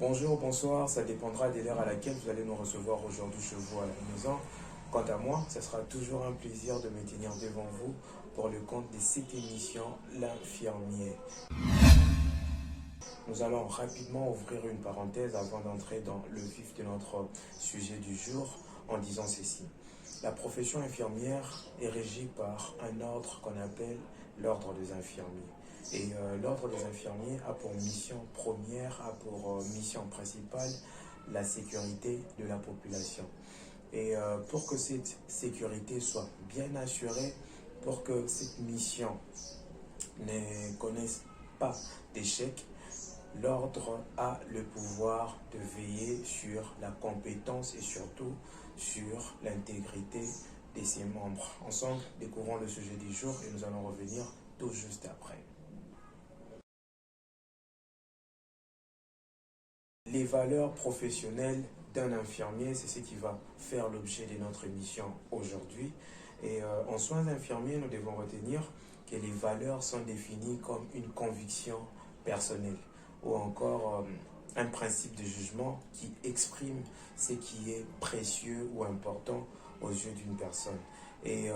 Bonjour, bonsoir, ça dépendra de l'heure à laquelle vous allez nous recevoir aujourd'hui chez vous à la maison. Quant à moi, ce sera toujours un plaisir de me tenir devant vous pour le compte de cette émission, L'Infirmier. Nous allons rapidement ouvrir une parenthèse avant d'entrer dans le vif de notre sujet du jour en disant ceci. La profession infirmière est régie par un ordre qu'on appelle l'ordre des infirmiers. Et l'ordre des infirmiers a pour mission première, a pour mission principale la sécurité de la population. Et pour que cette sécurité soit bien assurée, pour que cette mission ne connaisse pas d'échec, l'ordre a le pouvoir de veiller sur la compétence et surtout sur l'intégrité de ses membres. Ensemble, découvrons le sujet du jour et nous allons revenir tout juste après. Les valeurs professionnelles d'un infirmier, c'est ce qui va faire l'objet de notre émission aujourd'hui. Et en soins infirmiers, nous devons retenir que les valeurs sont définies comme une conviction personnelle ou encore un principe de jugement qui exprime ce qui est précieux ou important aux yeux d'une personne. Et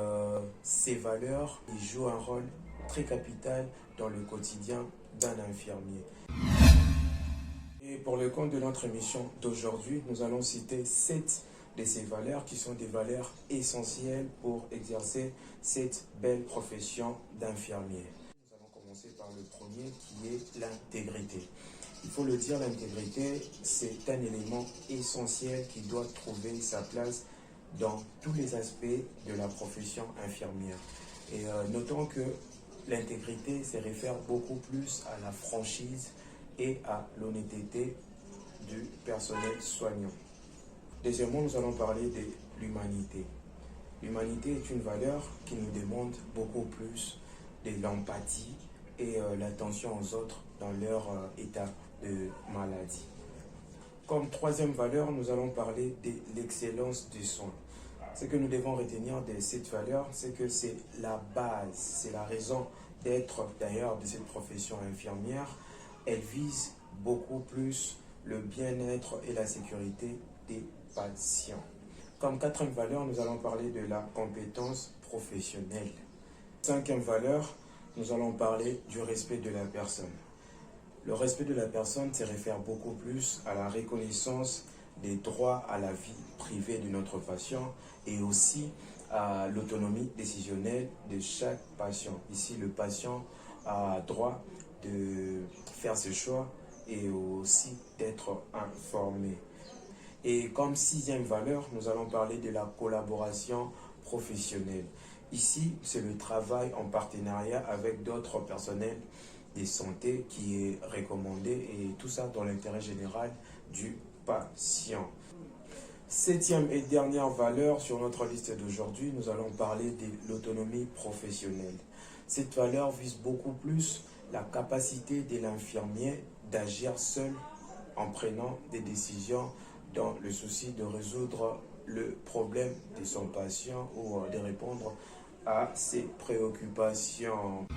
ces valeurs, ils jouent un rôle très capital dans le quotidien d'un infirmier. Et pour le compte de notre émission d'aujourd'hui, nous allons citer 7 de ces valeurs qui sont des valeurs essentielles pour exercer cette belle profession d'infirmier. Nous allons commencer par le premier qui est l'intégrité. Il faut le dire, l'intégrité, c'est un élément essentiel qui doit trouver sa place dans tous les aspects de la profession infirmière. Et notons que l'intégrité se réfère beaucoup plus à la franchise et à l'honnêteté du personnel soignant. Deuxièmement, nous allons parler de l'humanité. L'humanité est une valeur qui nous demande beaucoup plus de l'empathie et l'attention aux autres dans leur état de maladie. Comme troisième valeur, nous allons parler de l'excellence des soins. Ce que nous devons retenir de cette valeur, c'est que c'est la base, c'est la raison d'être d'ailleurs de cette profession infirmière. Elle vise beaucoup plus le bien-être et la sécurité des patients. Comme quatrième valeur, nous allons parler de la compétence professionnelle. Cinquième valeur, nous allons parler du respect de la personne. Le respect de la personne se réfère beaucoup plus à la reconnaissance des droits à la vie privée de notre patient et aussi à l'autonomie décisionnelle de chaque patient. Ici, le patient a droit de faire ses choix et aussi d'être informé. Et comme sixième valeur, nous allons parler de la collaboration professionnelle. Ici, c'est le travail en partenariat avec d'autres personnels de santé qui est recommandé et tout ça dans l'intérêt général du patient. Septième et dernière valeur sur notre liste d'aujourd'hui, nous allons parler de l'autonomie professionnelle. Cette valeur vise beaucoup plus la capacité de l'infirmier d'agir seul en prenant des décisions dans le souci de résoudre le problème de son patient ou de répondre à ses préoccupations.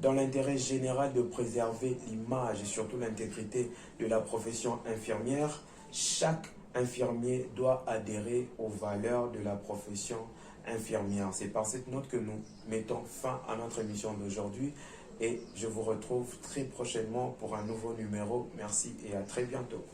Dans l'intérêt général de préserver l'image et surtout l'intégrité de la profession infirmière, chaque infirmier doit adhérer aux valeurs de la profession infirmière. C'est par cette note que nous mettons fin à notre émission d'aujourd'hui et je vous retrouve très prochainement pour un nouveau numéro. Merci et à très bientôt.